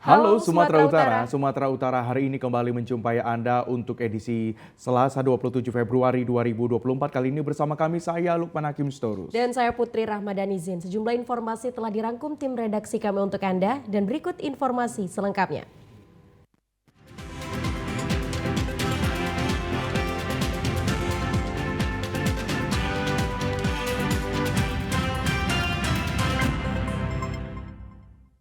Halo Halo Sumatera Sumatera Utara. Utara, Sumatera Utara hari ini kembali menjumpai Anda untuk edisi Selasa 27 Februari 2024. Kali ini bersama kami saya Lukman Hakim Storus. Dan saya Putri Rahmadanizin. Sejumlah informasi telah dirangkum tim redaksi kami untuk Anda dan berikut informasi selengkapnya.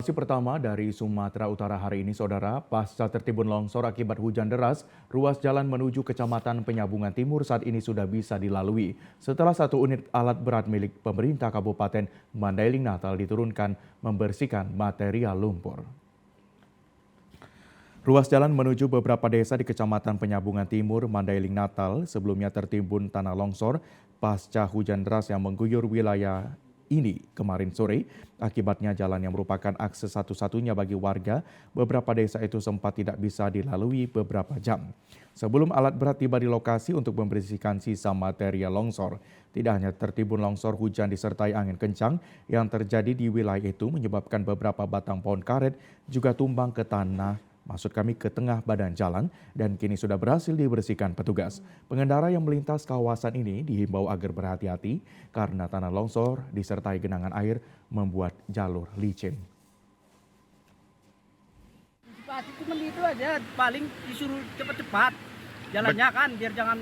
Informasi pertama dari Sumatera Utara hari ini, Saudara, pasca tertimbun longsor akibat hujan deras, ruas jalan menuju Kecamatan Penyambungan Timur saat ini sudah bisa dilalui. Setelah satu unit alat berat milik pemerintah Kabupaten Mandailing Natal diturunkan membersihkan material lumpur. Ruas jalan menuju beberapa desa di Kecamatan Penyambungan Timur, Mandailing Natal sebelumnya tertimbun tanah longsor pasca hujan deras yang mengguyur wilayah ini kemarin sore. Akibatnya jalan yang merupakan akses satu-satunya bagi warga beberapa desa itu sempat tidak bisa dilalui beberapa jam. Sebelum alat berat tiba di lokasi untuk membersihkan sisa material longsor, tidak hanya tertimbun longsor, hujan disertai angin kencang yang terjadi di wilayah itu menyebabkan beberapa batang pohon karet juga tumbang ke tanah, maksud kami ke tengah badan jalan, dan kini sudah berhasil dibersihkan petugas. Pengendara yang melintas kawasan ini dihimbau agar berhati-hati karena tanah longsor disertai genangan air membuat jalur licin. Cuma itu aja, paling disuruh cepat-cepat jalannya kan, biar jangan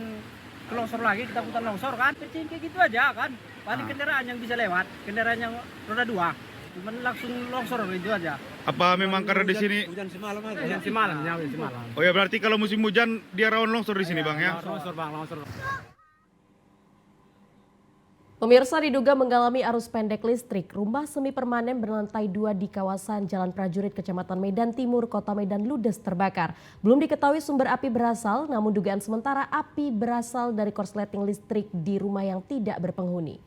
ke longsor lagi, kita putar longsor kan, kecil kayak gitu aja kan. Paling kendaraan yang bisa lewat, kendaraan yang roda 2. Cuman langsung longsor itu aja. Apa memang karena di sini Hujan semalam aja. Hujan semalam, ya hujan semalam. Oh ya, berarti kalau musim hujan dia rawan longsor di sini, Bang ya? Longsor Bang, longsor. Pemirsa, diduga mengalami arus pendek listrik, rumah semi permanen berlantai 2 di kawasan Jalan Prajurit Kecamatan Medan Timur, Kota Medan ludes terbakar. Belum diketahui sumber api berasal, namun dugaan sementara api berasal dari korsleting listrik di rumah yang tidak berpenghuni.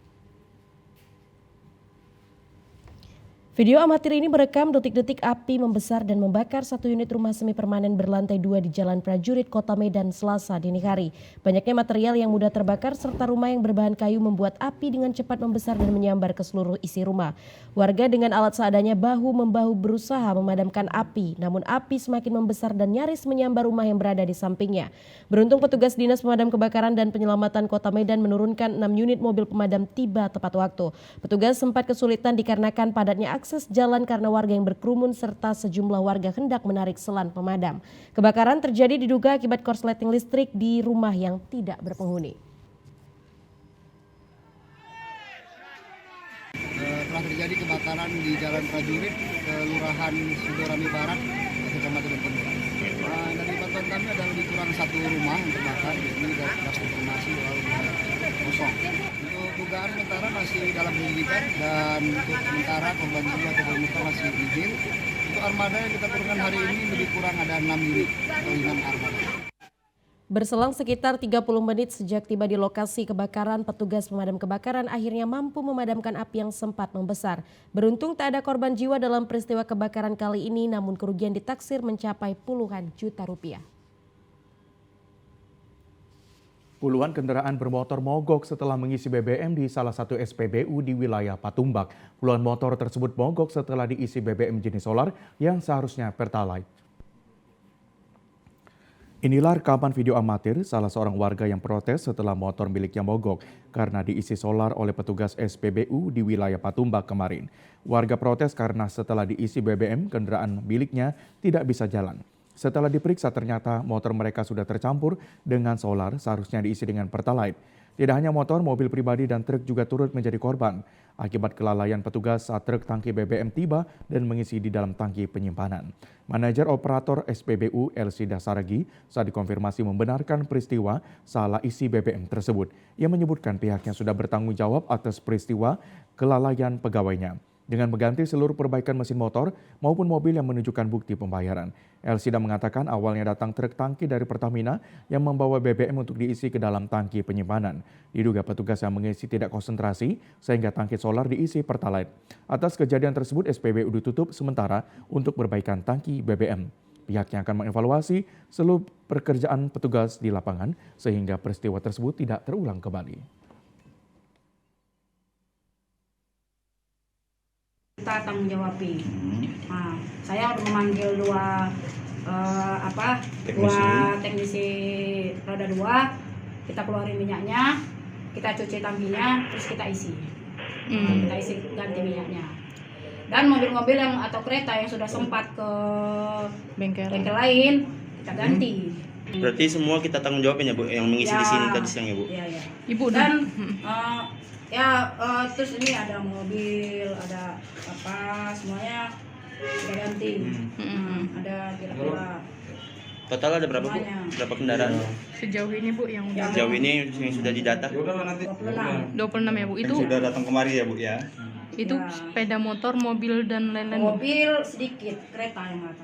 Video amatir ini merekam detik-detik api membesar dan membakar satu unit rumah semi permanen berlantai 2 di Jalan Prajurit, Kota Medan, Selasa dini hari. Banyaknya material yang mudah terbakar serta rumah yang berbahan kayu membuat api dengan cepat membesar dan menyambar ke seluruh isi rumah. Warga dengan alat seadanya bahu-membahu berusaha memadamkan api, namun api semakin membesar dan nyaris menyambar rumah yang berada di sampingnya. Beruntung petugas Dinas Pemadam Kebakaran dan Penyelamatan Kota Medan menurunkan 6 unit mobil pemadam tiba tepat waktu. Petugas sempat kesulitan dikarenakan padatnya akses jalan karena warga yang berkerumun serta sejumlah warga hendak menarik selan pemadam. Kebakaran terjadi diduga akibat korsleting listrik di rumah yang tidak berpenghuni. Telah terjadi kebakaran di Jalan Prajurit, Kelurahan Sidorami Barat, Kecamatan Bengkulu. Dari pantauan kami ada lebih kurang satu rumah yang terbakar, ini sudah konfirmasi lalu kosong. Untuk dugaan sementara masih dalam penyelidikan dan untuk sementara korban jiwa atau luka masih izin. Untuk armada yang kita turunkan hari ini lebih kurang ada 6 unit atau 6 armada. Berselang sekitar 30 menit sejak tiba di lokasi kebakaran, petugas pemadam kebakaran akhirnya mampu memadamkan api yang sempat membesar. Beruntung tak ada korban jiwa dalam peristiwa kebakaran kali ini, namun kerugian ditaksir mencapai puluhan juta rupiah. Puluhan kendaraan bermotor mogok setelah mengisi BBM di salah satu SPBU di wilayah Patumbak. Puluhan motor tersebut mogok setelah diisi BBM jenis solar yang seharusnya Pertalite. Inilah rekaman video amatir salah seorang warga yang protes setelah motor miliknya mogok karena diisi solar oleh petugas SPBU di wilayah Patumbak kemarin. Warga protes karena setelah diisi BBM, kendaraan miliknya tidak bisa jalan. Setelah diperiksa ternyata motor mereka sudah tercampur dengan solar, seharusnya diisi dengan Pertalite. Tidak hanya motor, mobil pribadi dan truk juga turut menjadi korban akibat kelalaian petugas saat truk tangki BBM tiba dan mengisi di dalam tangki penyimpanan. Manajer operator SPBU Elsida Saragi saat dikonfirmasi membenarkan peristiwa salah isi BBM tersebut. Ia menyebutkan pihaknya sudah bertanggung jawab atas peristiwa kelalaian pegawainya dengan mengganti seluruh perbaikan mesin motor maupun mobil yang menunjukkan bukti pembayaran. Elsida mengatakan awalnya datang truk tangki dari Pertamina yang membawa BBM untuk diisi ke dalam tangki penyimpanan. Diduga petugas yang mengisi tidak konsentrasi sehingga tangki solar diisi Pertalite. Atas kejadian tersebut SPBU ditutup sementara untuk perbaikan tangki BBM. Pihaknya akan mengevaluasi seluruh pekerjaan petugas di lapangan sehingga peristiwa tersebut tidak terulang kembali. Kita tanggung jawab. Nah, saya udah memanggil dua teknisi roda 2, kita keluarin minyaknya, kita cuci tangkinya, terus kita isi. Kita isi ganti minyaknya. Dan mobil-mobil atau kereta yang sudah sempat ke bengkel lain kita ganti. Berarti semua kita tanggung jawabnya Bu, yang mengisi di sini tadi siang ya Bu? Iya. Ibu Dan terus ini ada mobil, ada semuanya kita ganti. Ada kira-kira Total ada berapa Bu? Semuanya. Berapa kendaraan? Sejauh ini Bu yang udah Sejauh ini yang sudah didata? 26. 26 ya Bu. Itu sudah datang kemari ya Bu ya. itu Ya. sepeda motor, mobil dan lain-lain Bu. Mobil sedikit, kereta yang rata.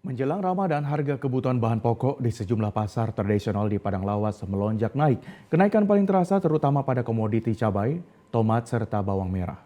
Menjelang Ramadan, harga kebutuhan bahan pokok di sejumlah pasar tradisional di Padang Lawas melonjak naik. Kenaikan paling terasa terutama pada komoditi cabai, tomat, serta bawang merah.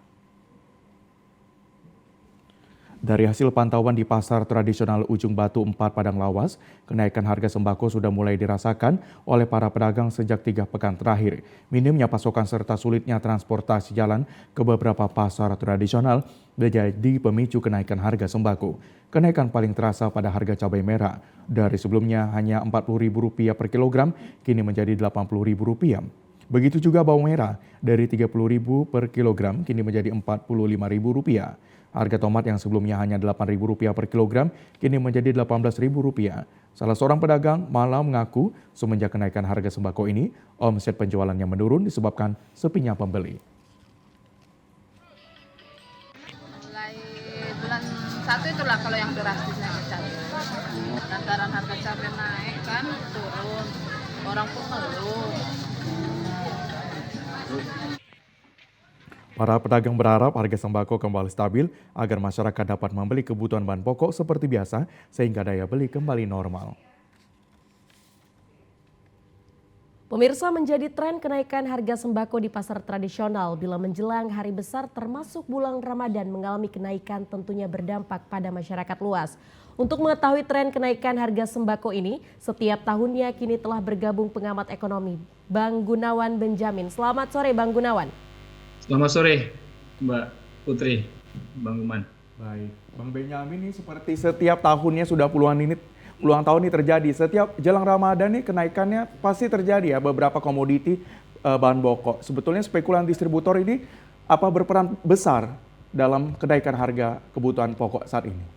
Dari hasil pantauan di pasar tradisional Ujung Batu 4 Padang Lawas, kenaikan harga sembako sudah mulai dirasakan oleh para pedagang sejak 3 pekan terakhir. Minimnya pasokan serta sulitnya transportasi jalan ke beberapa pasar tradisional menjadi pemicu kenaikan harga sembako. Kenaikan paling terasa pada harga cabai merah. Dari sebelumnya hanya Rp40.000 per kilogram, kini menjadi Rp80.000. Begitu juga bawang merah, dari Rp30.000 per kilogram, kini menjadi Rp45.000. Harga tomat yang sebelumnya hanya Rp8.000 per kilogram, kini menjadi Rp18.000. Salah seorang pedagang malah mengaku semenjak kenaikan harga sembako ini, omset penjualannya menurun disebabkan sepinya pembeli. Mulai bulan 1 itulah kalau yang drastis naik cabai. Lantaran harga cabai naik kan turun, orang pun ngeluh. Para pedagang berharap harga sembako kembali stabil agar masyarakat dapat membeli kebutuhan bahan pokok seperti biasa sehingga daya beli kembali normal. Pemirsa, menjadi tren kenaikan harga sembako di pasar tradisional bila menjelang hari besar termasuk bulan Ramadan mengalami kenaikan tentunya berdampak pada masyarakat luas. Untuk mengetahui tren kenaikan harga sembako ini, setiap tahunnya kini telah bergabung pengamat ekonomi Bang Gunawan Benjamin. Selamat sore Bang Gunawan. Selamat sore, Mbak Putri, Bang Guman. Baik, Bang Benyamin, ini seperti setiap tahunnya sudah puluhan tahun ini terjadi. Setiap jelang Ramadan nih kenaikannya pasti terjadi ya beberapa komoditi bahan pokok. Sebetulnya spekulan distributor ini apa berperan besar dalam kenaikan harga kebutuhan pokok saat ini?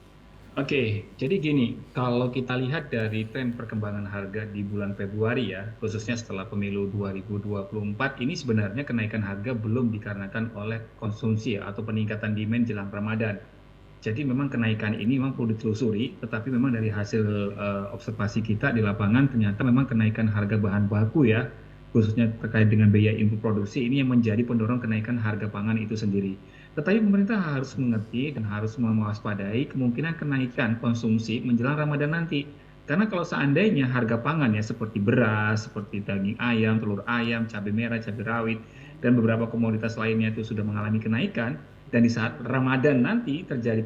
Oke, jadi gini, kalau kita lihat dari tren perkembangan harga di bulan Februari ya, khususnya setelah pemilu 2024, ini sebenarnya kenaikan harga belum dikarenakan oleh konsumsi atau peningkatan demand jelang Ramadan. Jadi memang kenaikan ini memang perlu ditelusuri, tetapi memang dari hasil observasi kita di lapangan ternyata memang kenaikan harga bahan baku ya, khususnya terkait dengan biaya input produksi ini yang menjadi pendorong kenaikan harga pangan itu sendiri. Tetapi pemerintah harus mengerti dan harus mewaspadai kemungkinan kenaikan konsumsi menjelang Ramadan nanti. Karena kalau seandainya harga pangan ya seperti beras, seperti daging ayam, telur ayam, cabai merah, cabai rawit, dan beberapa komoditas lainnya itu sudah mengalami kenaikan, dan di saat Ramadan nanti terjadi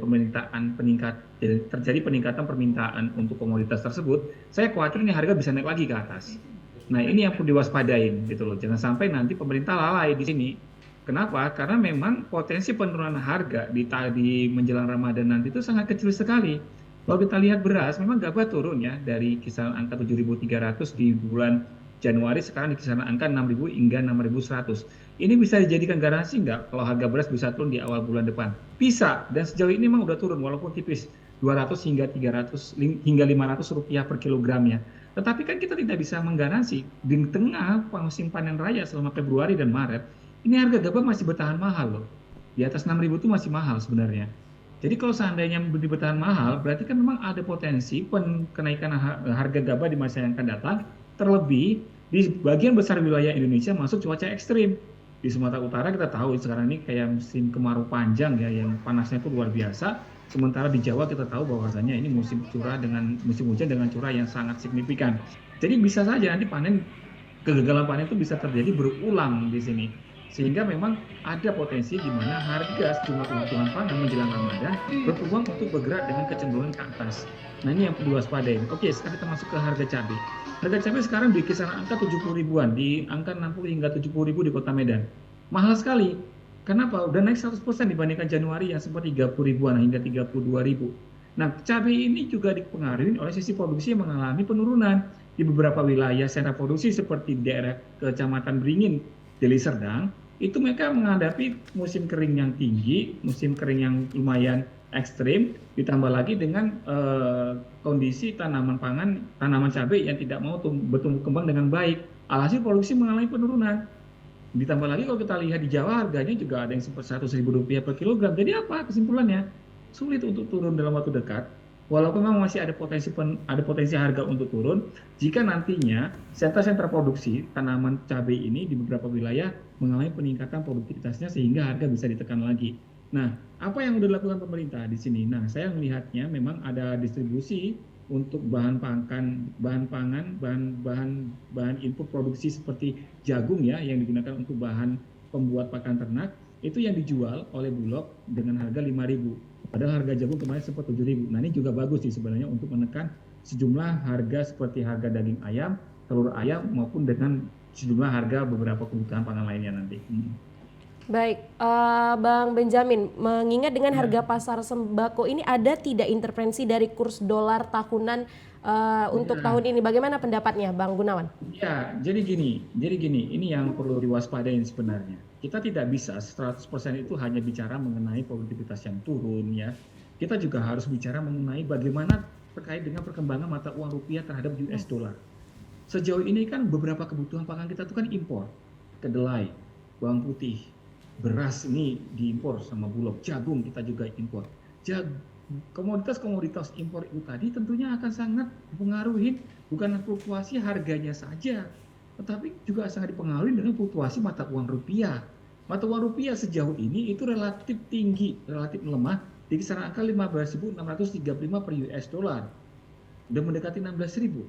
peningkatan permintaan untuk komoditas tersebut, saya khawatir ini harga bisa naik lagi ke atas. Nah ini yang perlu diwaspadain gitu loh, jangan sampai nanti pemerintah lalai di sini. Kenapa? Karena memang potensi penurunan harga di menjelang Ramadan nanti itu sangat kecil sekali. Kalau kita lihat beras, memang gabah turun ya dari kisaran angka 7.300 di bulan Januari, sekarang di kisaran angka 6.000 hingga 6.100. Ini bisa dijadikan garansi nggak kalau harga beras bisa turun di awal bulan depan? Bisa, dan sejauh ini memang udah turun walaupun tipis, 200 hingga 300 hingga 500 rupiah per kilogramnya. Tetapi kan kita tidak bisa menggaransi di tengah musim panen raya selama Februari dan Maret. Ini harga gabah masih bertahan mahal loh. Di atas 6.000 itu masih mahal sebenarnya. Jadi kalau seandainya bertahan mahal, berarti kan memang ada potensi kenaikan harga gabah di masa yang akan datang. Terlebih di bagian besar wilayah Indonesia masuk cuaca ekstrim. Di Sumatera Utara kita tahu sekarang ini kayak musim kemarau panjang ya, yang panasnya itu luar biasa. Sementara di Jawa kita tahu bahwasanya ini musim hujan dengan curah yang sangat signifikan. Jadi bisa saja nanti kegagalan panen itu bisa terjadi berulang di sini. Sehingga memang ada potensi di mana harga sejumlah kebutuhan pangan menjelang Ramadan berpeluang untuk bergerak dengan kecenderungan ke atas. Nah ini yang perlu diwaspadai. Oke, sekarang kita masuk ke harga cabai. Harga cabai sekarang di kisaran angka 70 ribuan, di angka 60 hingga 70 ribu di Kota Medan. Mahal sekali. Kenapa? Udah naik 100% dibandingkan Januari yang sempat 30 ribuan hingga 32 ribu. Nah, cabai ini juga dipengaruhi oleh sisi produksi yang mengalami penurunan. Di beberapa wilayah sentra produksi seperti daerah Kecamatan Beringin, Deli Serdang, itu mereka menghadapi musim kering yang tinggi, musim kering yang lumayan ekstrim, ditambah lagi dengan kondisi tanaman cabai yang tidak mau bertumbuh kembang dengan baik. Alhasil produksi mengalami penurunan. Ditambah lagi kalau kita lihat di Jawa harganya juga ada yang sempat Rp100.000 per kilogram. Jadi apa kesimpulannya? Sulit untuk turun dalam waktu dekat. Walaupun memang masih ada potensi harga untuk turun, jika nantinya sentra-sentra produksi tanaman cabai ini di beberapa wilayah mengalami peningkatan produktivitasnya sehingga harga bisa ditekan lagi. Nah, apa yang sudah dilakukan pemerintah di sini? Nah, saya melihatnya memang ada distribusi untuk bahan input produksi seperti jagung ya yang digunakan untuk bahan pembuat pakan ternak itu yang dijual oleh Bulog dengan harga 5.000. Padahal harga jagung kemarin sempat 7.000. Nah ini juga bagus sih sebenarnya untuk menekan sejumlah harga seperti harga daging ayam, telur ayam maupun dengan sejumlah harga beberapa kebutuhan pangan lainnya nanti. Baik, Bang Benjamin, mengingat dengan harga pasar sembako ini ada tidak intervensi dari kurs dolar tahunan untuk tahun ini? Bagaimana pendapatnya, Bang Gunawan? Ya, jadi gini, ini yang perlu diwaspadain sebenarnya. Kita tidak bisa 100% itu hanya bicara mengenai produktivitas yang turun ya. Kita juga harus bicara mengenai bagaimana terkait dengan perkembangan mata uang rupiah terhadap US dollar. Sejauh ini kan beberapa kebutuhan pangan kita itu kan impor. Kedelai, bawang putih, beras ini diimpor sama Bulog, jagung kita juga impor. Komoditas-komoditas impor itu tadi tentunya akan sangat dipengaruhi bukan fluktuasi harganya saja, tetapi juga sangat dipengaruhi dengan fluktuasi mata uang rupiah. Mata uang rupiah sejauh ini itu relatif tinggi, relatif melemah di kisaran angka 15.635 per US dollar. Udah mendekati 16.000.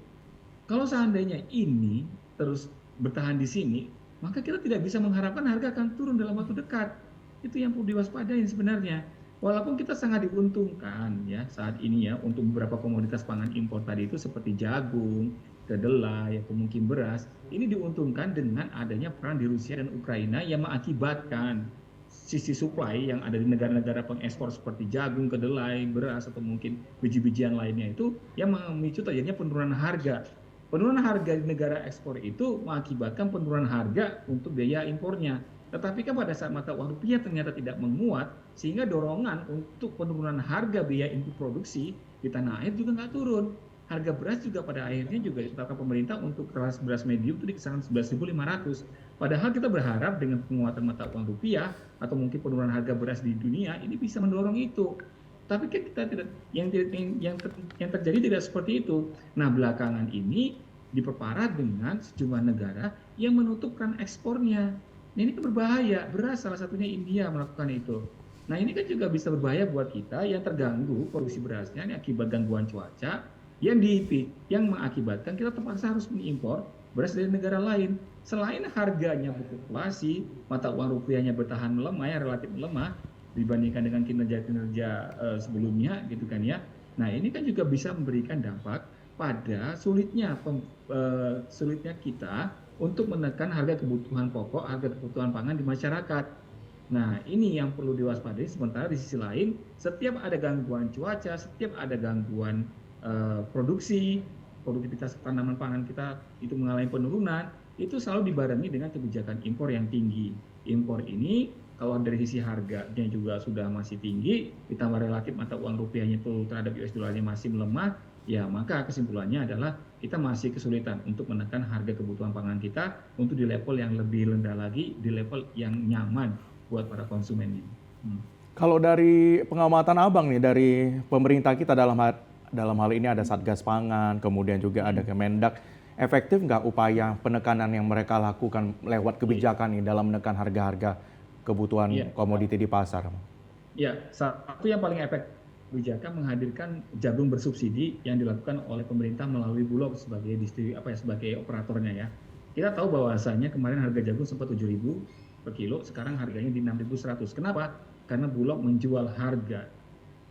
Kalau seandainya ini terus bertahan di sini, maka kita tidak bisa mengharapkan harga akan turun dalam waktu dekat. Itu yang perlu diwaspadai sebenarnya. Walaupun kita sangat diuntungkan ya saat ini ya untuk beberapa komoditas pangan impor tadi itu seperti jagung, kedelai, atau mungkin beras, ini diuntungkan dengan adanya perang di Rusia dan Ukraina yang mengakibatkan sisi supply yang ada di negara-negara pengekspor seperti jagung, kedelai, beras, atau mungkin biji-bijian lainnya itu yang memicu terjadinya penurunan harga. Penurunan harga di negara ekspor itu mengakibatkan penurunan harga untuk biaya impornya. Tetapi kan pada saat mata uang rupiah ternyata tidak menguat, sehingga dorongan untuk penurunan harga biaya input produksi di tanah air juga nggak turun. Harga beras juga pada akhirnya juga ditetapkan pemerintah untuk kelas beras medium itu di kisaran 11.500. Padahal kita berharap dengan penguatan mata uang rupiah atau mungkin penurunan harga beras di dunia ini bisa mendorong itu. Tapi kan kita tidak, yang terjadi tidak seperti itu. Nah belakangan ini diperparah dengan sejumlah negara yang menutup keran ekspornya. Nah, ini kan berbahaya, beras salah satunya India melakukan itu. Nah ini kan juga bisa berbahaya buat kita yang terganggu produksi berasnya ini akibat gangguan cuaca yang mengakibatkan kita terpaksa harus mengimpor beras dari negara lain. Selain harganya berfluktuasi, mata uang rupiahnya bertahan melemah ya relatif melemah dibandingkan dengan kinerja-kinerja sebelumnya gitu kan ya. Nah ini kan juga bisa memberikan dampak pada sulitnya kita untuk menekan harga kebutuhan pokok, harga kebutuhan pangan di masyarakat. Nah ini yang perlu diwaspadai. Sementara di sisi lain setiap ada gangguan cuaca, setiap ada gangguan produktivitas tanaman pangan kita itu mengalami penurunan, itu selalu dibarengi dengan kebijakan impor yang tinggi. Impor ini kalau dari sisi harganya juga sudah masih tinggi, ditambah relatif mata uang rupiahnya itu terhadap US dollarnya masih melemah, ya maka kesimpulannya adalah kita masih kesulitan untuk menekan harga kebutuhan pangan kita untuk di level yang lebih rendah lagi, di level yang nyaman buat para konsumen ini. Kalau dari pengamatan Abang nih, dari pemerintah kita dalam hal ini ada Satgas Pangan, kemudian juga ada Kemendak, efektif nggak upaya penekanan yang mereka lakukan lewat kebijakan ini dalam menekan harga-harga kebutuhan komoditi di pasar? Ya, satu yang paling efektif kebijakan menghadirkan jagung bersubsidi yang dilakukan oleh pemerintah melalui Bulog sebagai sebagai operatornya ya. Kita tahu bahwasanya kemarin harga jagung sempat 7.000, per kilo, sekarang harganya di 6.100. Kenapa? Karena Bulog menjual harga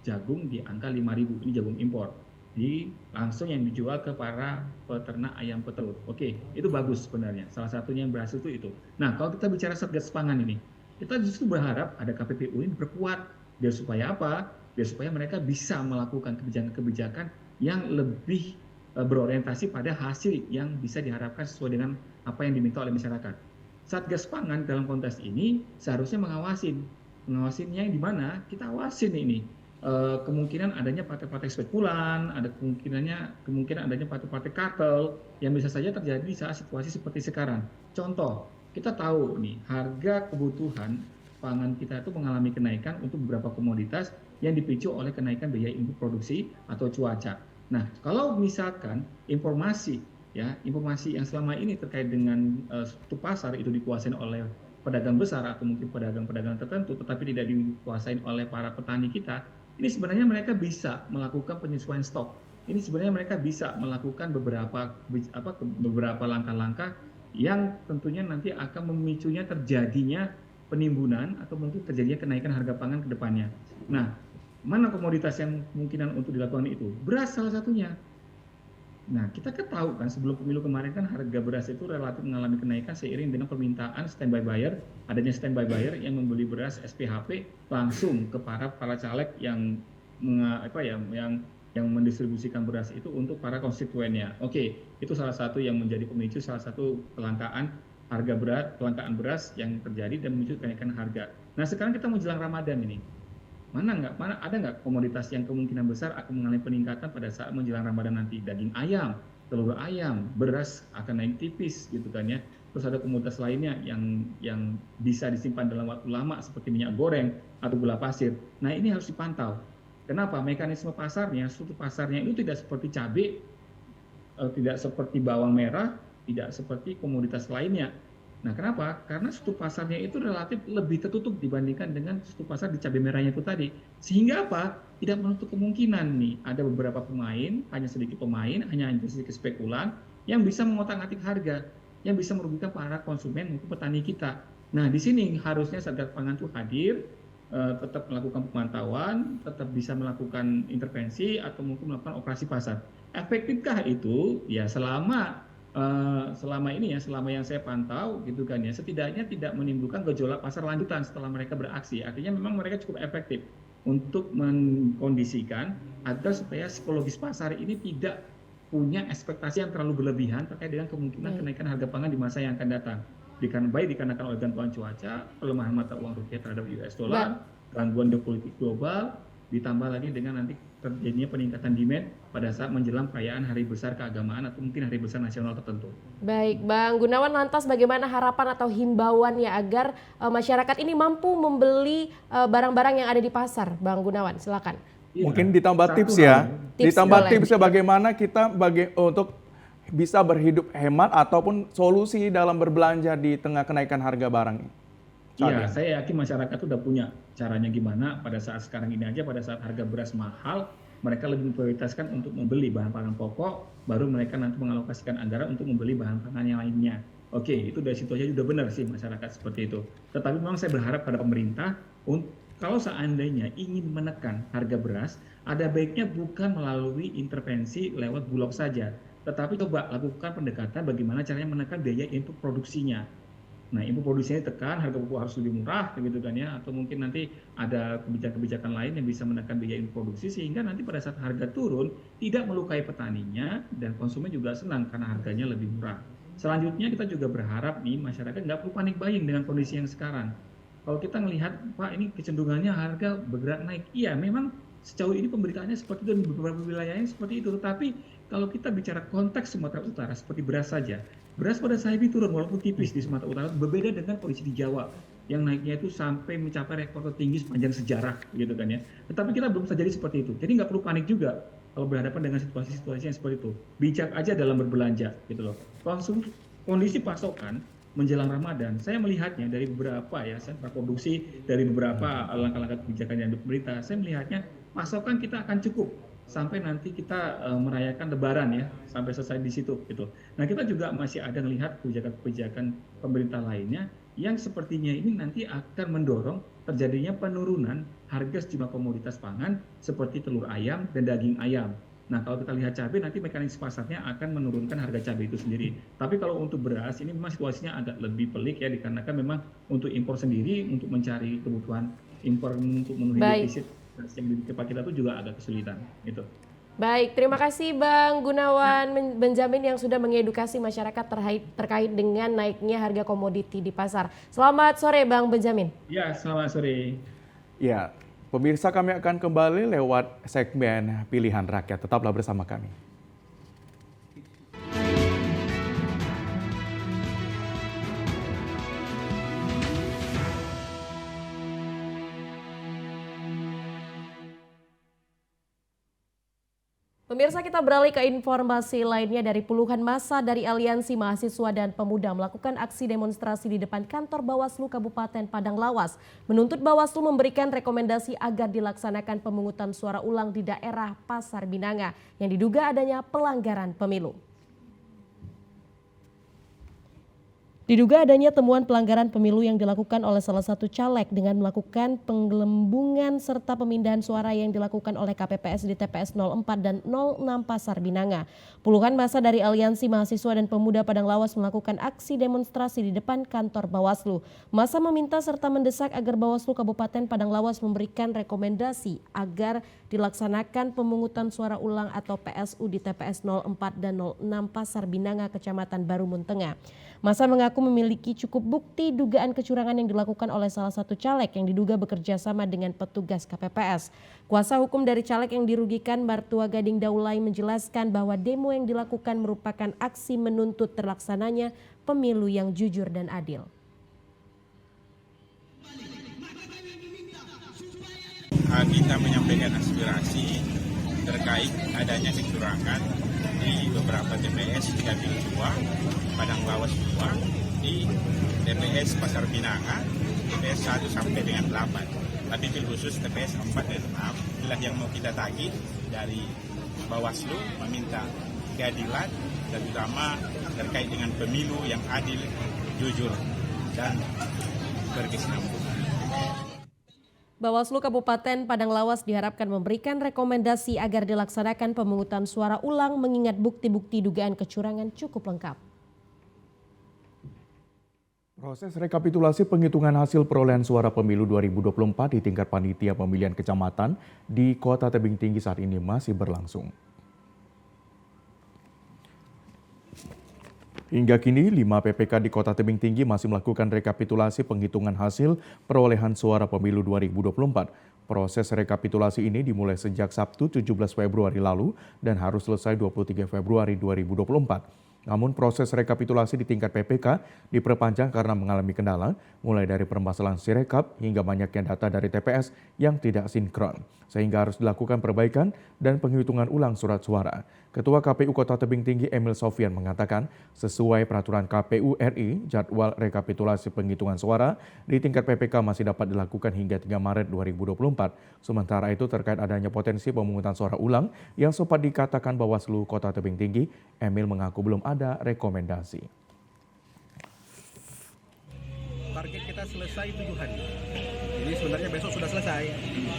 jagung di angka 5.000, ini jagung impor. Langsung yang dijual ke para peternak ayam petelur. Oke, itu bagus sebenarnya. Salah satunya yang berhasil itu. Nah, kalau kita bicara Satgas Pangan ini, kita justru berharap ada KPPU ini berkuat. Biar supaya apa? Biar supaya mereka bisa melakukan kebijakan-kebijakan yang lebih berorientasi pada hasil yang bisa diharapkan sesuai dengan apa yang diminta oleh masyarakat. Satgas Pangan dalam konteks ini seharusnya mengawasinnya di mana kita awasin ini kemungkinan adanya partai-partai spekulan, ada kemungkinan adanya partai-partai kartel yang bisa saja terjadi di saat situasi seperti sekarang. Contoh, kita tahu nih harga kebutuhan pangan kita itu mengalami kenaikan untuk beberapa komoditas yang dipicu oleh kenaikan biaya input produksi atau cuaca. Nah, kalau misalkan informasi yang selama ini terkait dengan suatu pasar itu dikuasai oleh pedagang besar atau mungkin pedagang-pedagang tertentu, tetapi tidak dikuasai oleh para petani kita, ini sebenarnya mereka bisa melakukan penyesuaian stok. Ini sebenarnya mereka bisa melakukan beberapa langkah-langkah yang tentunya nanti akan memicunya terjadinya penimbunan atau mungkin terjadinya kenaikan harga pangan ke depannya. Nah, mana komoditas yang kemungkinan untuk dilakukan itu? Beras salah satunya. Nah, kita tahu kan sebelum pemilu kemarin kan harga beras itu relatif mengalami kenaikan seiring dengan permintaan standby buyer, adanya standby buyer yang membeli beras SPHP langsung ke para caleg yang mendistribusikan beras itu untuk para konstituennya. Oke, itu salah satu yang menjadi pemicu salah satu kelangkaan beras yang terjadi dan memicu kenaikan harga. Nah, sekarang kita mau jelang Ramadan ini. Ada nggak komoditas yang kemungkinan besar akan mengalami peningkatan pada saat menjelang Ramadan nanti? Daging ayam, telur ayam, beras akan naik tipis gitu kan ya. Terus ada komoditas lainnya yang bisa disimpan dalam waktu lama seperti minyak goreng atau gula pasir. Nah, ini harus dipantau. Kenapa? Mekanisme pasarnya, struktur pasarnya itu tidak seperti cabai, tidak seperti bawang merah, tidak seperti komoditas lainnya. Nah, kenapa? Karena struktur pasarnya itu relatif lebih tertutup dibandingkan dengan struktur pasar di cabai merahnya itu tadi. Sehingga apa? Tidak menutup kemungkinan nih, ada beberapa pemain, hanya sedikit pemain, hanya sedikit spekulan, yang bisa mengotak-atik harga, yang bisa merugikan para konsumen maupun petani kita. Nah, di sini harusnya Satgas Pangan itu hadir, tetap melakukan pemantauan, tetap bisa melakukan intervensi, atau mungkin melakukan operasi pasar. Efektifkah itu? Ya, selama yang saya pantau gitu kan ya, setidaknya tidak menimbulkan gejolak pasar lanjutan setelah mereka beraksi. Artinya memang mereka cukup efektif untuk mengkondisikan agar supaya psikologis pasar ini tidak punya ekspektasi yang terlalu berlebihan terkait dengan kemungkinan kenaikan harga pangan di masa yang akan datang. Dikarenakan oleh gangguan cuaca, pelemahan mata uang rupiah terhadap US dollar, gangguan geopolitik global, ditambah lagi dengan nanti terjadinya peningkatan demand pada saat menjelang perayaan hari besar keagamaan atau mungkin hari besar nasional tertentu. Baik, Bang Gunawan, lantas bagaimana harapan atau himbauan ya agar masyarakat ini mampu membeli barang-barang yang ada di pasar, Bang Gunawan, silakan. Ya, mungkin ditambah tips ya, tipsnya bagaimana kita untuk bisa berhidup hemat ataupun solusi dalam berbelanja di tengah kenaikan harga barang. Iya, saya yakin masyarakat itu udah punya caranya gimana pada saat sekarang ini aja, pada saat harga beras mahal, mereka lebih memprioritaskan untuk membeli bahan pangan pokok, baru mereka nanti mengalokasikan anggaran untuk membeli bahan pangan yang lainnya. Oke, itu dari situ aja sudah benar sih masyarakat seperti itu. Tetapi memang saya berharap pada pemerintah, kalau seandainya ingin menekan harga beras, ada baiknya bukan melalui intervensi lewat Bulog saja, tetapi coba lakukan pendekatan bagaimana caranya menekan biaya input produksinya. Nah, input produksinya ditekan, harga pupuk harus lebih murah, gitu kan ya, atau mungkin nanti ada kebijakan-kebijakan lain yang bisa menekan biaya input produksi sehingga nanti pada saat harga turun tidak melukai petaninya dan konsumen juga senang karena harganya lebih murah. Selanjutnya kita juga berharap nih masyarakat nggak perlu panik buying dengan kondisi yang sekarang. Kalau kita melihat, Pak, ini kecenderungannya harga bergerak naik. Iya, memang sejauh ini pemberitaannya seperti itu di beberapa wilayahnya seperti itu. Tetapi kalau kita bicara konteks Sumatera Utara seperti beras saja, beras pada saat ini turun walaupun tipis di Sumatera Utara, berbeda dengan kondisi di Jawa yang naiknya itu sampai mencapai rekor tertinggi sepanjang sejarah, gitu kan ya. Tetapi kita belum terjadi seperti itu. Jadi nggak perlu panik juga kalau berhadapan dengan situasi-situasi yang seperti itu. Bijak aja dalam berbelanja, gitu loh. Kondisi pasokan menjelang Ramadan, saya melihatnya dari beberapa ya, sentra produksi, dari beberapa langkah-langkah kebijakan yang pemerintah, saya melihatnya pasokan kita akan cukup sampai nanti kita merayakan Lebaran ya, sampai selesai di situ gitu. Nah, kita juga masih ada melihat kebijakan-kebijakan pemerintah lainnya yang sepertinya ini nanti akan mendorong terjadinya penurunan harga sejumlah komoditas pangan seperti telur ayam dan daging ayam. Nah, kalau kita lihat cabai, nanti mekanisme pasarnya akan menurunkan harga cabai itu sendiri. Tapi kalau untuk beras, ini memang situasinya agak lebih pelik ya, dikarenakan memang untuk impor sendiri, untuk mencari kebutuhan impor untuk memenuhi defisit yang di tempat kita itu juga agak kesulitan. Gitu. Baik, terima kasih Bang Gunawan Benjamin yang sudah mengedukasi masyarakat terkait dengan naiknya harga komoditi di pasar. Selamat sore Bang Benjamin. Ya, selamat sore. Ya, pemirsa, kami akan kembali lewat segmen Pilihan Rakyat. Tetaplah bersama kami. Pemirsa, kita beralih ke informasi lainnya. Dari puluhan massa dari Aliansi Mahasiswa dan Pemuda melakukan aksi demonstrasi di depan kantor Bawaslu Kabupaten Padang Lawas, menuntut Bawaslu memberikan rekomendasi agar dilaksanakan pemungutan suara ulang di daerah Pasar Binanga yang diduga adanya pelanggaran pemilu. Diduga adanya temuan pelanggaran pemilu yang dilakukan oleh salah satu caleg dengan melakukan penggelembungan serta pemindahan suara yang dilakukan oleh KPPS di TPS 04 dan 06 Pasar Binanga. Puluhan massa dari Aliansi Mahasiswa dan Pemuda Padang Lawas melakukan aksi demonstrasi di depan kantor Bawaslu. Massa meminta serta mendesak agar Bawaslu Kabupaten Padang Lawas memberikan rekomendasi agar dilaksanakan pemungutan suara ulang atau PSU di TPS 04 dan 06 Pasar Binanga, Kecamatan Barumun Tengah. Massa mengaku memiliki cukup bukti dugaan kecurangan yang dilakukan oleh salah satu caleg yang diduga bekerja sama dengan petugas KPPS. Kuasa hukum dari caleg yang dirugikan, Martua Gading Daulay, menjelaskan bahwa demo yang dilakukan merupakan aksi menuntut terlaksananya pemilu yang jujur dan adil. Kita menyampaikan aspirasi terkait adanya kecurangan di beberapa TPS di Dapil 2, Padang Lawas 2, di TPS Pasar Binanga, TPS 1 sampai dengan 8. Tapi khusus TPS 4 dan 6 inilah yang mau kita tagih dari Bawaslu, meminta keadilan dan terutama terkait dengan pemilu yang adil, jujur, dan berkesinambungan. Bawaslu Kabupaten Padang Lawas diharapkan memberikan rekomendasi agar dilaksanakan pemungutan suara ulang mengingat bukti-bukti dugaan kecurangan cukup lengkap. Proses rekapitulasi penghitungan hasil perolehan suara pemilu 2024 di tingkat panitia pemilihan kecamatan di Kota Tebing Tinggi saat ini masih berlangsung. Hingga kini, 5 PPK di Kota Tebing Tinggi masih melakukan rekapitulasi penghitungan hasil perolehan suara pemilu 2024. Proses rekapitulasi ini dimulai sejak Sabtu 17 Februari lalu dan harus selesai 23 Februari 2024. Namun proses rekapitulasi di tingkat PPK diperpanjang karena mengalami kendala, mulai dari permasalahan Sirekap hingga banyaknya data dari TPS yang tidak sinkron, sehingga harus dilakukan perbaikan dan penghitungan ulang surat suara. Ketua KPU Kota Tebing Tinggi Emil Sofian mengatakan, sesuai peraturan KPU RI, jadwal rekapitulasi penghitungan suara di tingkat PPK masih dapat dilakukan hingga 3 Maret 2024. Sementara itu terkait adanya potensi pemungutan suara ulang yang sempat dikatakan Bawaslu Kota Tebing Tinggi, Emil mengaku belum ada rekomendasi. Target kita selesai 7 hari. Jadi sebenarnya besok sudah selesai.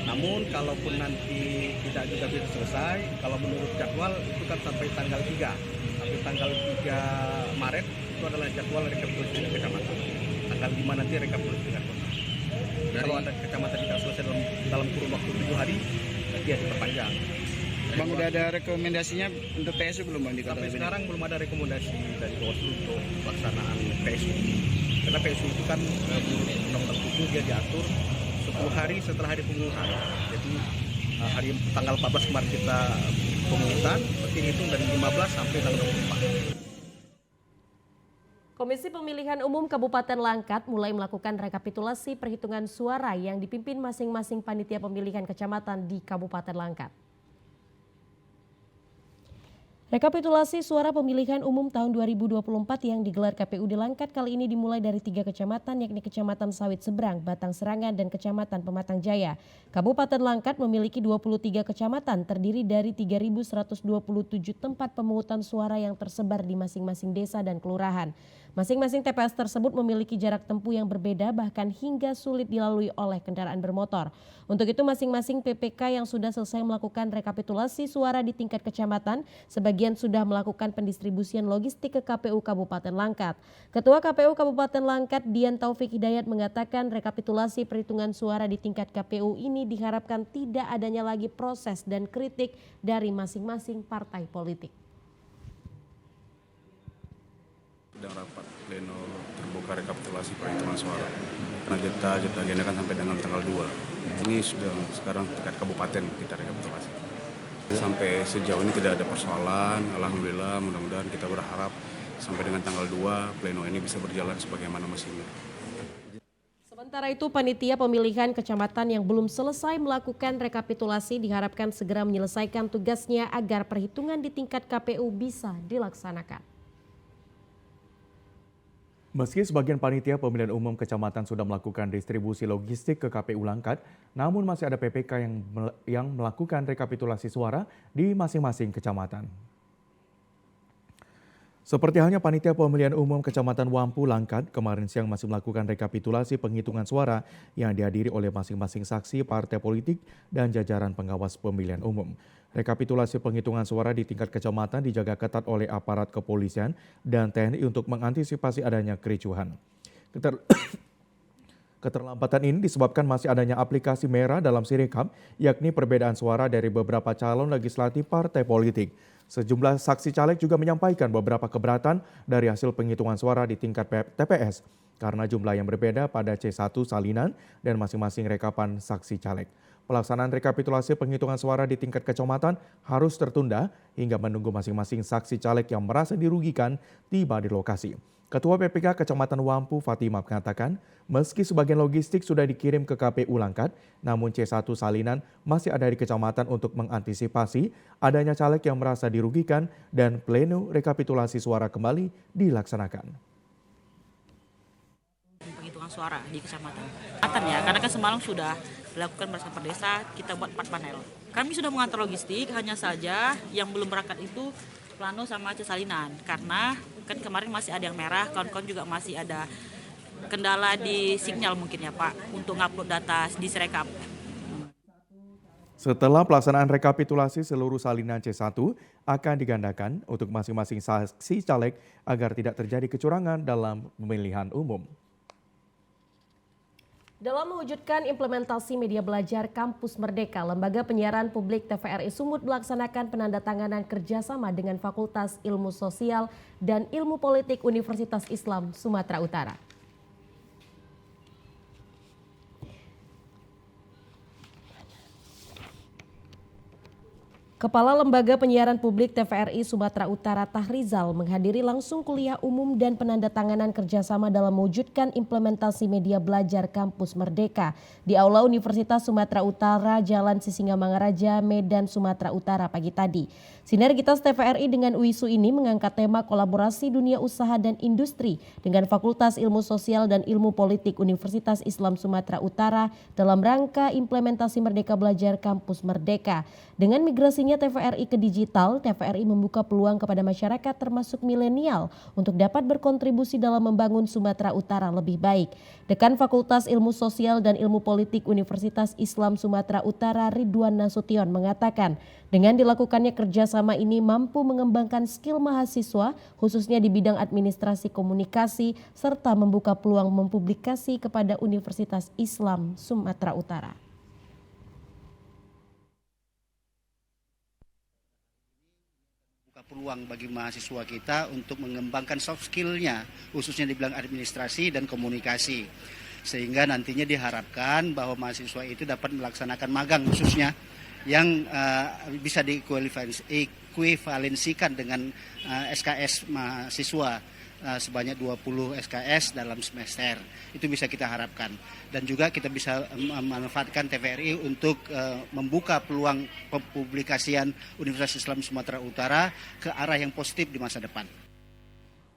Namun kalaupun nanti tidak juga bisa selesai, kalau menurut jadwal itu kan sampai tanggal 3. Sampai tanggal 3 Maret itu adalah jadwal rekapitulasi tingkat kecamatan. Tanggal 5 nanti rekapitulasi tingkat kota. Kalau ada kecamatan tidak selesai dalam kurun waktu 7 hari, dia diperpanjang. Bang, udah ada rekomendasinya untuk PSU belum Bang? Sampai sekarang belum ada rekomendasi dari Bawaslu untuk pelaksanaan PSU. Karena PSU itu kan menurut Undang-Undang 7 dia diatur 10 hari setelah hari pemungutan. Jadi hari tanggal 14 kemarin kita pemungutan, berarti hitung dari 15 sampai tanggal 24. Komisi Pemilihan Umum Kabupaten Langkat mulai melakukan rekapitulasi perhitungan suara yang dipimpin masing-masing panitia pemilihan kecamatan di Kabupaten Langkat. Rekapitulasi suara pemilihan umum tahun 2024 yang digelar KPU di Langkat kali ini dimulai dari 3 kecamatan, yakni Kecamatan Sawit Seberang, Batang Serangan, dan Kecamatan Pematang Jaya. Kabupaten Langkat memiliki 23 kecamatan terdiri dari 3.127 tempat pemungutan suara yang tersebar di masing-masing desa dan kelurahan. Masing-masing TPS tersebut memiliki jarak tempuh yang berbeda bahkan hingga sulit dilalui oleh kendaraan bermotor. Untuk itu masing-masing PPK yang sudah selesai melakukan rekapitulasi suara di tingkat kecamatan, sebagian sudah melakukan pendistribusian logistik ke KPU Kabupaten Langkat. Ketua KPU Kabupaten Langkat Dian Taufik Hidayat mengatakan rekapitulasi perhitungan suara di tingkat KPU ini diharapkan tidak adanya lagi proses dan kritik dari masing-masing partai politik. Sedang rapat pleno terbuka rekapitulasi perhitungan suara. Karena kita agendakan sampai dengan tanggal 2. Ini sudah sekarang tingkat kabupaten kita rekapitulasi. Sampai sejauh ini tidak ada persoalan, alhamdulillah, mudah-mudahan kita berharap sampai dengan tanggal 2 pleno ini bisa berjalan sebagaimana mestinya. Sementara itu, panitia pemilihan kecamatan yang belum selesai melakukan rekapitulasi diharapkan segera menyelesaikan tugasnya agar perhitungan di tingkat KPU bisa dilaksanakan. Meski sebagian panitia pemilihan umum kecamatan sudah melakukan distribusi logistik ke KPU Langkat, namun masih ada PPK yang melakukan rekapitulasi suara di masing-masing kecamatan. Seperti halnya panitia pemilihan umum Kecamatan Wampu Langkat, kemarin siang masih melakukan rekapitulasi penghitungan suara yang dihadiri oleh masing-masing saksi partai politik dan jajaran pengawas pemilihan umum. Rekapitulasi penghitungan suara di tingkat kecamatan dijaga ketat oleh aparat kepolisian dan TNI untuk mengantisipasi adanya kericuhan. Keterlambatan ini disebabkan masih adanya aplikasi merah dalam Sirekap, yakni perbedaan suara dari beberapa calon legislatif partai politik. Sejumlah saksi caleg juga menyampaikan beberapa keberatan dari hasil penghitungan suara di tingkat TPS karena jumlah yang berbeda pada C1 salinan dan masing-masing rekapan saksi caleg. Pelaksanaan rekapitulasi penghitungan suara di tingkat kecamatan harus tertunda hingga menunggu masing-masing saksi caleg yang merasa dirugikan tiba di lokasi. Ketua PPK Kecamatan Wampu Fatimah mengatakan, meski sebagian logistik sudah dikirim ke KPU Langkat, namun C1 salinan masih ada di kecamatan untuk mengantisipasi adanya caleg yang merasa dirugikan dan pleno rekapitulasi suara kembali dilaksanakan. Penghitungan suara di kecamatan. Ya, karena kan semalam sudah dilakukan bersama desa, kita buat 4 panel. Kami sudah mengatur logistik, hanya saja yang belum berangkat itu Plano sama Salinan, karena kan kemarin masih ada yang merah, kawan-kawan juga masih ada kendala di sinyal mungkin ya Pak, untuk ngupload data di Sirekap. Setelah pelaksanaan rekapitulasi seluruh salinan C1 akan digandakan untuk masing-masing saksi caleg agar tidak terjadi kecurangan dalam pemilihan umum. Dalam mewujudkan implementasi media belajar Kampus Merdeka, Lembaga Penyiaran Publik TVRI Sumut melaksanakan penandatanganan kerjasama dengan Fakultas Ilmu Sosial dan Ilmu Politik Universitas Islam Sumatera Utara. Kepala Lembaga Penyiaran Publik TVRI Sumatera Utara Tahrizal menghadiri langsung kuliah umum dan penandatanganan kerjasama dalam mewujudkan implementasi media belajar Kampus Merdeka di Aula Universitas Sumatera Utara, Jalan Sisingamangaraja, Medan, Sumatera Utara pagi tadi. Sinergitas TVRI dengan UISU ini mengangkat tema kolaborasi dunia usaha dan industri dengan Fakultas Ilmu Sosial dan Ilmu Politik Universitas Islam Sumatera Utara dalam rangka implementasi Merdeka Belajar Kampus Merdeka. Dengan migrasinya TVRI ke digital, TVRI membuka peluang kepada masyarakat termasuk milenial untuk dapat berkontribusi dalam membangun Sumatera Utara lebih baik. Dekan Fakultas Ilmu Sosial dan Ilmu Politik Universitas Islam Sumatera Utara Ridwan Nasution mengatakan, dengan dilakukannya kerjasama ini mampu mengembangkan skill mahasiswa khususnya di bidang administrasi komunikasi serta membuka peluang mempublikasi kepada Universitas Islam Sumatera Utara. Peluang bagi mahasiswa kita untuk mengembangkan soft skill-nya, khususnya di bidang administrasi dan komunikasi. Sehingga nantinya diharapkan bahwa mahasiswa itu dapat melaksanakan magang khususnya yang bisa dikuivalensikan dengan SKS mahasiswa sebanyak 20 SKS dalam semester. Itu bisa kita harapkan. Dan juga kita bisa memanfaatkan TVRI untuk membuka peluang pempublikasian Universitas Islam Sumatera Utara ke arah yang positif di masa depan.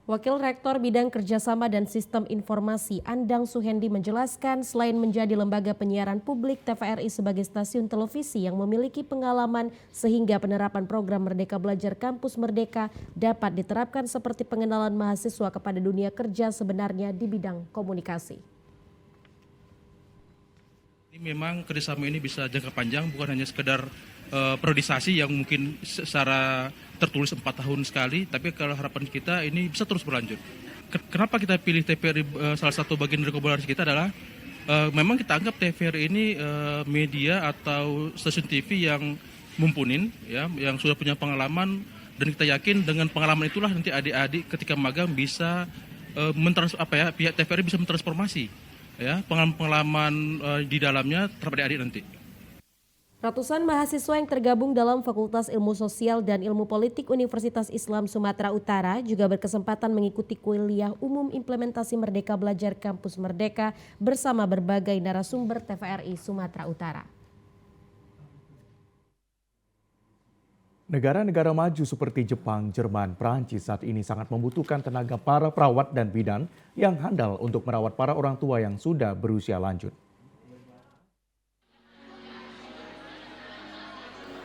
Wakil Rektor Bidang Kerjasama dan Sistem Informasi Andang Suhendi menjelaskan selain menjadi lembaga penyiaran publik, TVRI sebagai stasiun televisi yang memiliki pengalaman sehingga penerapan program Merdeka Belajar Kampus Merdeka dapat diterapkan seperti pengenalan mahasiswa kepada dunia kerja sebenarnya di bidang komunikasi. Ini memang kerjasama ini bisa jangka panjang, bukan hanya sekedar periodisasi yang mungkin secara tertulis 4 tahun sekali, tapi kalau harapan kita ini bisa terus berlanjut. Kenapa kita pilih TVRI? Salah satu bagian dari kolaborasi kita adalah memang kita anggap TVRI ini media atau stasiun TV yang mumpunin, ya, yang sudah punya pengalaman, dan kita yakin dengan pengalaman itulah nanti adik-adik ketika magang bisa pihak TVRI bisa mentransformasi, ya, pengalaman di dalamnya terhadap adik-adik nanti. Ratusan mahasiswa yang tergabung dalam Fakultas Ilmu Sosial dan Ilmu Politik Universitas Islam Sumatera Utara juga berkesempatan mengikuti kuliah umum implementasi Merdeka Belajar Kampus Merdeka bersama berbagai narasumber TVRI Sumatera Utara. Negara-negara maju seperti Jepang, Jerman, Perancis saat ini sangat membutuhkan tenaga para perawat dan bidan yang handal untuk merawat para orang tua yang sudah berusia lanjut.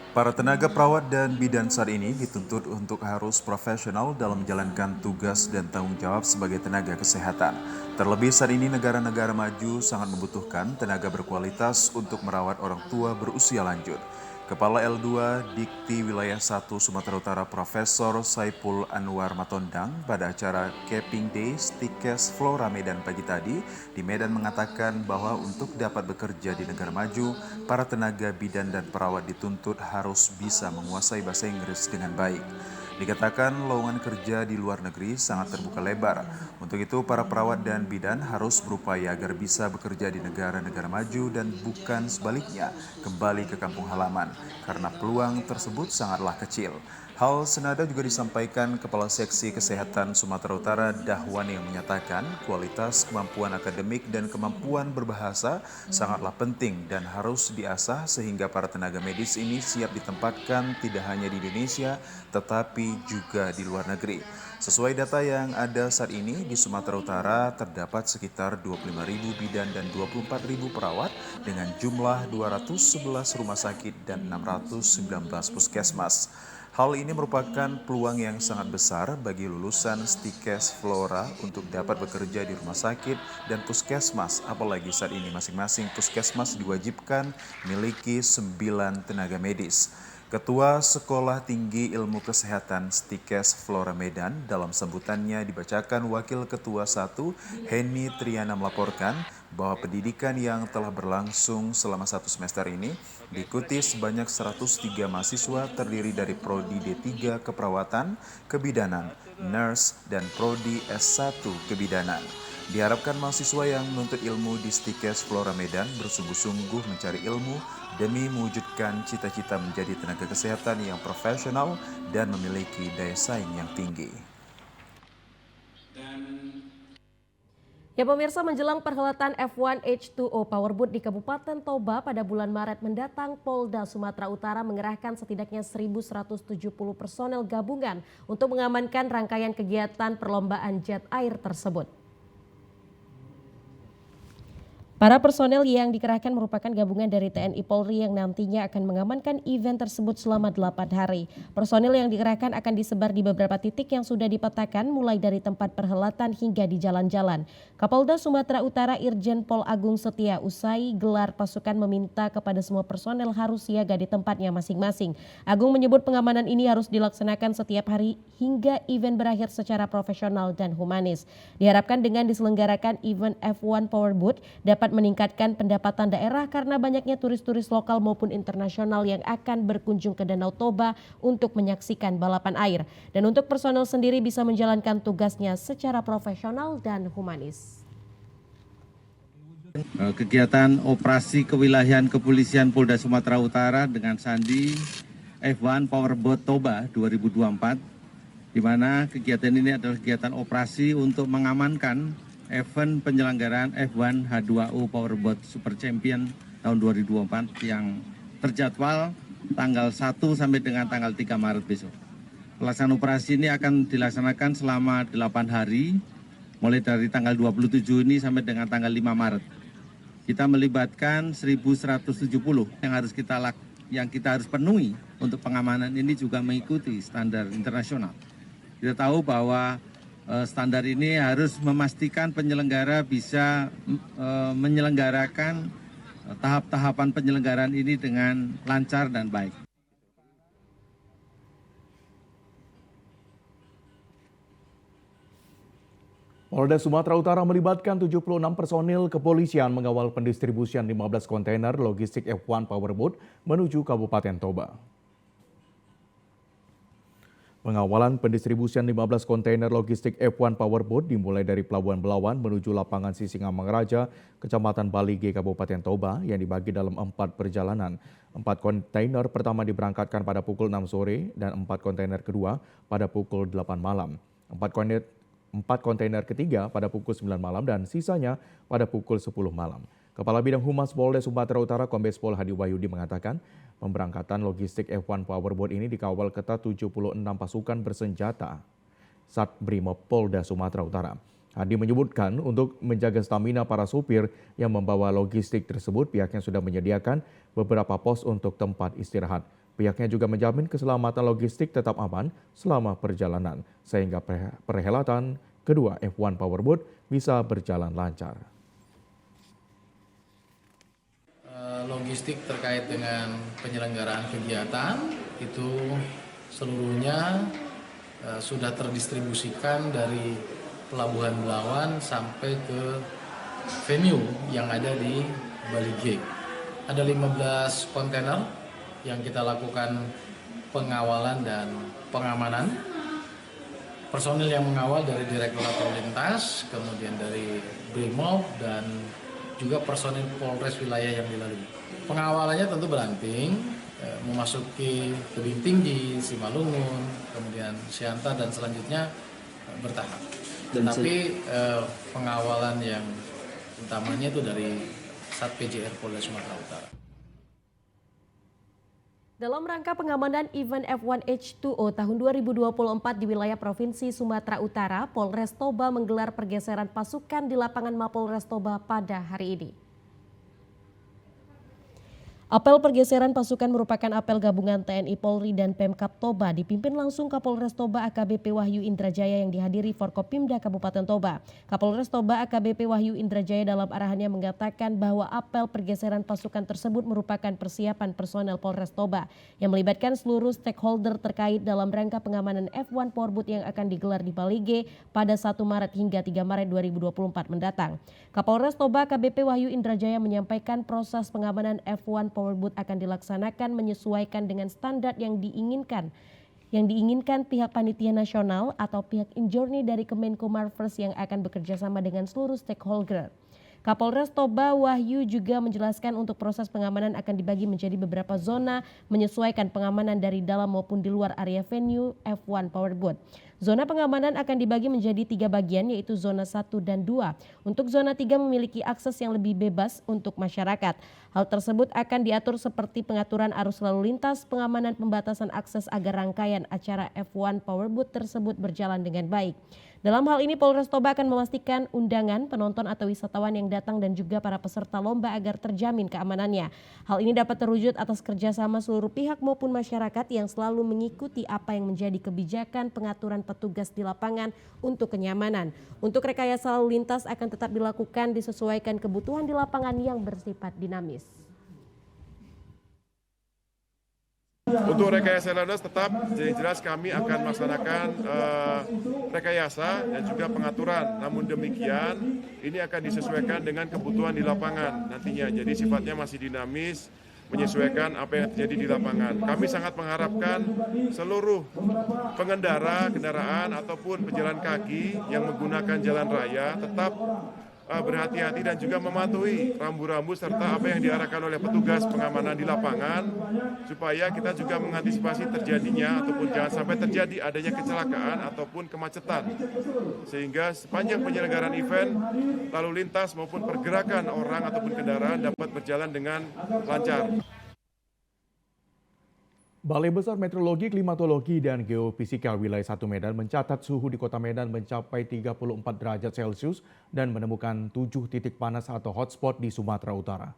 Para tenaga perawat dan bidan saat ini dituntut untuk harus profesional dalam menjalankan tugas dan tanggung jawab sebagai tenaga kesehatan. Terlebih saat ini negara-negara maju sangat membutuhkan tenaga berkualitas untuk merawat orang tua berusia lanjut. Kepala L2 Dikti Wilayah 1 Sumatera Utara Profesor Saipul Anwar Matondang pada acara Capping Day Stikes Flora Medan pagi tadi di Medan mengatakan bahwa untuk dapat bekerja di negara maju, para tenaga bidan dan perawat dituntut harus bisa menguasai bahasa Inggris dengan baik. Dikatakan lowongan kerja di luar negeri sangat terbuka lebar. Untuk itu para perawat dan bidan harus berupaya agar bisa bekerja di negara-negara maju dan bukan sebaliknya kembali ke kampung halaman karena peluang tersebut sangatlah kecil. Hal senada juga disampaikan Kepala Seksi Kesehatan Sumatera Utara Dahwan yang menyatakan kualitas kemampuan akademik dan kemampuan berbahasa sangatlah penting dan harus diasah sehingga para tenaga medis ini siap ditempatkan tidak hanya di Indonesia tetapi juga di luar negeri. Sesuai data yang ada saat ini di Sumatera Utara terdapat sekitar 25.000 bidan dan 24.000 perawat dengan jumlah 211 rumah sakit dan 619 puskesmas. Hal ini merupakan peluang yang sangat besar bagi lulusan Stikes Flora untuk dapat bekerja di rumah sakit dan puskesmas, apalagi saat ini masing-masing puskesmas diwajibkan memiliki 9 tenaga medis. Ketua Sekolah Tinggi Ilmu Kesehatan Stikes Flora Medan dalam sambutannya dibacakan Wakil Ketua 1 Heni Triana melaporkan bahwa pendidikan yang telah berlangsung selama 1 semester ini diikuti sebanyak 103 mahasiswa terdiri dari Prodi D3 Keperawatan, Kebidanan, Nurse, dan Prodi S1 Kebidanan. Diharapkan mahasiswa yang menuntut ilmu di Stikes Flora Medan bersungguh-sungguh mencari ilmu demi mewujudkan cita-cita menjadi tenaga kesehatan yang profesional dan memiliki daya saing yang tinggi. Ya pemirsa, menjelang perhelatan F1 H2O Powerboat di Kabupaten Toba pada bulan Maret mendatang, Polda Sumatera Utara mengerahkan setidaknya 1.170 personel gabungan untuk mengamankan rangkaian kegiatan perlombaan jet air tersebut. Para personel yang dikerahkan merupakan gabungan dari TNI Polri yang nantinya akan mengamankan event tersebut selama 8 hari. Personel yang dikerahkan akan disebar di beberapa titik yang sudah dipetakan mulai dari tempat perhelatan hingga di jalan-jalan. Kapolda Sumatera Utara Irjen Pol Agung Setia usai gelar pasukan meminta kepada semua personel harus siaga di tempatnya masing-masing. Agung menyebut pengamanan ini harus dilaksanakan setiap hari hingga event berakhir secara profesional dan humanis. Diharapkan dengan diselenggarakan event F1 Powerboat dapat meningkatkan pendapatan daerah karena banyaknya turis-turis lokal maupun internasional yang akan berkunjung ke Danau Toba untuk menyaksikan balapan air. Dan untuk personel sendiri bisa menjalankan tugasnya secara profesional dan humanis. Kegiatan operasi kewilayahan kepolisian Polda Sumatera Utara dengan sandi F1 Powerboat Toba 2024, di mana kegiatan ini adalah kegiatan operasi untuk mengamankan event penyelenggaraan F1 H2O Powerboat Super Champion tahun 2024 yang terjadwal tanggal 1 sampai dengan tanggal 3 Maret besok. Pelaksanaan operasi ini akan dilaksanakan selama 8 hari, mulai dari tanggal 27 ini sampai dengan tanggal 5 Maret. Kita melibatkan 1.170 yang kita harus penuhi untuk pengamanan ini juga mengikuti standar internasional. Kita tahu bahwa standar ini harus memastikan penyelenggara bisa menyelenggarakan tahap-tahapan penyelenggaraan ini dengan lancar dan baik. Polda Sumatera Utara melibatkan 76 personil kepolisian mengawal pendistribusian 15 kontainer logistik F1 Powerboat menuju Kabupaten Toba. Pengawalan pendistribusian 15 kontainer logistik F1 Powerboat dimulai dari Pelabuhan Belawan menuju lapangan Sisingamangaraja, Kecamatan Balige, Kabupaten Toba yang dibagi dalam 4 perjalanan. 4 kontainer pertama diberangkatkan pada pukul 6 sore dan 4 kontainer kedua pada pukul 8 malam. 4 kontainer ketiga pada pukul 9 malam dan sisanya pada pukul 10 malam. Kepala Bidang Humas Polda Sumatera Utara Kombes Pol Hadi Wahyudi mengatakan, pemberangkatan logistik F1 Powerboat ini dikawal ketat 76 pasukan bersenjata Satbrimob Polda Sumatera Utara. Hadi menyebutkan untuk menjaga stamina para supir yang membawa logistik tersebut, pihaknya sudah menyediakan beberapa pos untuk tempat istirahat. Pihaknya juga menjamin keselamatan logistik tetap aman selama perjalanan, sehingga perhelatan kedua F1 Powerboat bisa berjalan lancar. Logistik terkait dengan penyelenggaraan kegiatan itu seluruhnya sudah terdistribusikan dari Pelabuhan Belawan sampai ke venue yang ada di Balige. Ada 15 kontainer yang kita lakukan pengawalan dan pengamanan. Personil yang mengawal dari Direktorat Lalu Lintas, kemudian dari Brimob dan juga personil Polres wilayah yang dilalui. Pengawalannya tentu beranting, memasuki Tebing Tinggi, Simalungun, kemudian Siantar dan selanjutnya bertahap. Tetapi pengawalan yang utamanya itu dari Sat PJR Polda Sumatera Utara. Dalam rangka pengamanan event F1 H2O tahun 2024 di wilayah Provinsi Sumatera Utara, Polres Toba menggelar pergeseran pasukan di lapangan Mapolres Toba pada hari ini. Apel pergeseran pasukan merupakan apel gabungan TNI Polri dan Pemkab Toba dipimpin langsung Kapolres Toba AKBP Wahyu Indrajaya yang dihadiri Forkopimda Kabupaten Toba. Kapolres Toba AKBP Wahyu Indrajaya dalam arahannya mengatakan bahwa apel pergeseran pasukan tersebut merupakan persiapan personel Polres Toba yang melibatkan seluruh stakeholder terkait dalam rangka pengamanan F1 Powerboat yang akan digelar di Balige pada 1 Maret hingga 3 Maret 2024 mendatang. Kapolres Toba AKBP Wahyu Indrajaya menyampaikan proses pengamanan F1 Powerboat akan dilaksanakan menyesuaikan dengan standar yang diinginkan pihak panitia nasional atau pihak in-journey dari Kemenko Marves yang akan bekerja sama dengan seluruh stakeholder. Kapolres Toba Wahyu juga menjelaskan untuk proses pengamanan akan dibagi menjadi beberapa zona menyesuaikan pengamanan dari dalam maupun di luar area venue F1 Powerboat. Zona pengamanan akan dibagi menjadi 3 bagian yaitu zona 1 dan 2. Untuk zona 3 memiliki akses yang lebih bebas untuk masyarakat. Hal tersebut akan diatur seperti pengaturan arus lalu lintas, pengamanan pembatasan akses agar rangkaian acara F1 Powerboat tersebut berjalan dengan baik. Dalam hal ini Polres Toba akan memastikan undangan, penonton atau wisatawan yang datang dan juga para peserta lomba agar terjamin keamanannya. Hal ini dapat terwujud atas kerjasama seluruh pihak maupun masyarakat yang selalu mengikuti apa yang menjadi kebijakan pengaturan petugas di lapangan untuk kenyamanan. Untuk rekayasa lalu lintas akan tetap dilakukan disesuaikan kebutuhan di lapangan yang bersifat dinamis. Untuk rekayasa lalu lintas tetap jelas kami akan melaksanakan rekayasa dan juga pengaturan. Namun demikian ini akan disesuaikan dengan kebutuhan di lapangan nantinya. Jadi sifatnya masih dinamis, menyesuaikan apa yang terjadi di lapangan. Kami sangat mengharapkan seluruh pengendara kendaraan ataupun pejalan kaki yang menggunakan jalan raya tetap berhati-hati dan juga mematuhi rambu-rambu serta apa yang diarahkan oleh petugas pengamanan di lapangan supaya kita juga mengantisipasi terjadinya ataupun jangan sampai terjadi adanya kecelakaan ataupun kemacetan sehingga sepanjang penyelenggaraan event lalu lintas maupun pergerakan orang ataupun kendaraan dapat berjalan dengan lancar. Balai Besar Meteorologi, Klimatologi, dan Geofisika Wilayah 1 Medan mencatat suhu di kota Medan mencapai 34 derajat Celcius dan menemukan 7 titik panas atau hotspot di Sumatera Utara.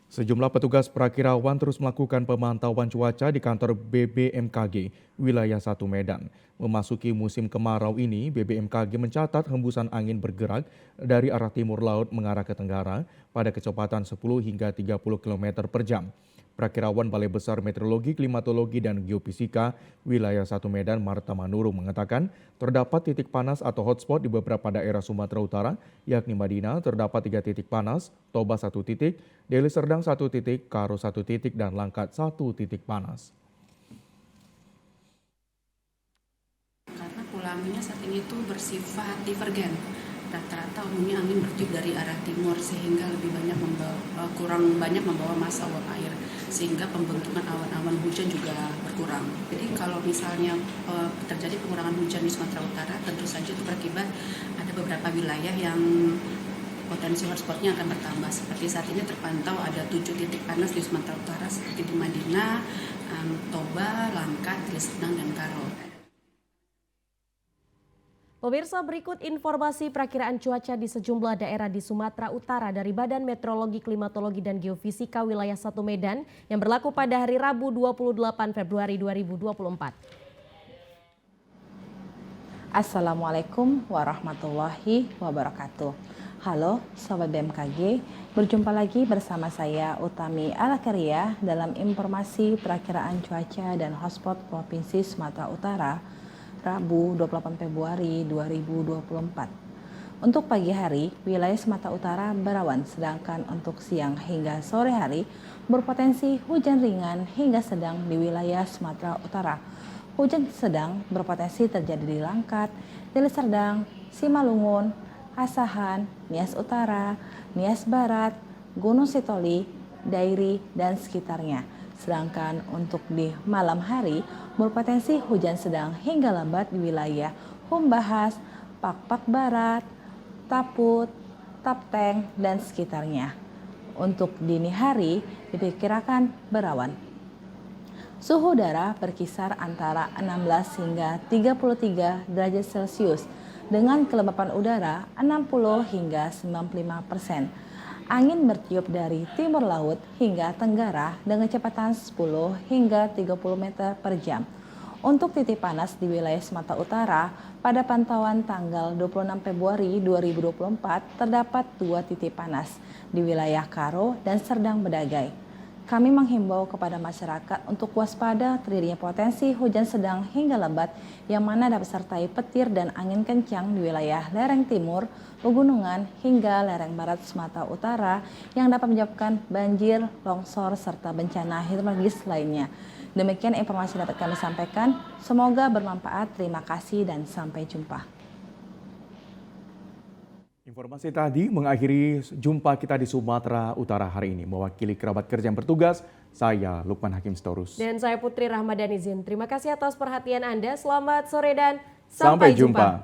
Sejumlah petugas perakirawan terus melakukan pemantauan cuaca di kantor BBMKG Wilayah 1 Medan. Memasuki musim kemarau ini, BBMKG mencatat hembusan angin bergerak dari arah timur laut mengarah ke tenggara pada kecepatan 10 hingga 30 km per jam. Perakirawan Balai Besar Meteorologi, Klimatologi, dan Geofisika Wilayah 1 Medan Marta Manurung mengatakan terdapat titik panas atau hotspot di beberapa daerah Sumatera Utara, yakni Madinah terdapat 3 titik panas, Toba 1 titik, Deli Serdang 1 titik, Karo 1 titik, dan Langkat 1 titik panas. Karena pola anginnya saat ini itu bersifat divergen. Rata-rata umumnya angin bertiup dari arah timur sehingga kurang banyak membawa massa uap air sehingga pembentukan awan-awan hujan juga berkurang. Jadi kalau misalnya terjadi pengurangan hujan di Sumatera Utara, tentu saja itu berakibat ada beberapa wilayah yang potensi hotspotnya akan bertambah. Seperti saat ini terpantau ada 7 titik panas di Sumatera Utara seperti di Madinah, Toba, Langkat, Deli Serdang, dan Karo. Pemirsa, berikut informasi perakiraan cuaca di sejumlah daerah di Sumatera Utara dari Badan Meteorologi, Klimatologi, dan Geofisika Wilayah 1 Medan yang berlaku pada hari Rabu 28 Februari 2024. Assalamualaikum warahmatullahi wabarakatuh. Halo Sobat BMKG, berjumpa lagi bersama saya Utami Alakaria dalam informasi perakiraan cuaca dan hotspot Provinsi Sumatera Utara Rabu 28 Februari 2024. Untuk pagi hari, wilayah Sumatera Utara berawan, sedangkan untuk siang hingga sore hari berpotensi hujan ringan hingga sedang di wilayah Sumatera Utara. Hujan sedang berpotensi terjadi di Langkat, Deli Serdang, Simalungun, Asahan, Nias Utara, Nias Barat, Gunung Sitoli, Dairi, dan sekitarnya. Sedangkan untuk di malam hari berpotensi hujan sedang hingga lebat di wilayah Humbahas, Pakpak Barat, Taput, Tapteng, dan sekitarnya. Untuk dini hari diperkirakan berawan. Suhu udara berkisar antara 16 hingga 33 derajat Celcius dengan kelembapan udara 60 hingga 95%. Angin bertiup dari timur laut hingga tenggara dengan kecepatan 10 hingga 30 meter per jam. Untuk titik panas di wilayah Sumatera Utara, pada pantauan tanggal 26 Februari 2024 terdapat 2 titik panas di wilayah Karo dan Serdang Bedagai. Kami menghimbau kepada masyarakat untuk waspada terjadinya potensi hujan sedang hingga lebat yang mana dapat disertai petir dan angin kencang di wilayah lereng timur, pegunungan hingga lereng barat Sumatera Utara yang dapat menyebabkan banjir, longsor, serta bencana hidrologis lainnya. Demikian informasi yang dapat kami sampaikan. Semoga bermanfaat. Terima kasih dan sampai jumpa. Informasi tadi mengakhiri jumpa kita di Sumatera Utara hari ini. Mewakili kerabat kerja yang bertugas, saya Lukman Hakim Sitorus. Dan saya Putri Rahmadani Zin. Terima kasih atas perhatian Anda. Selamat sore dan sampai jumpa.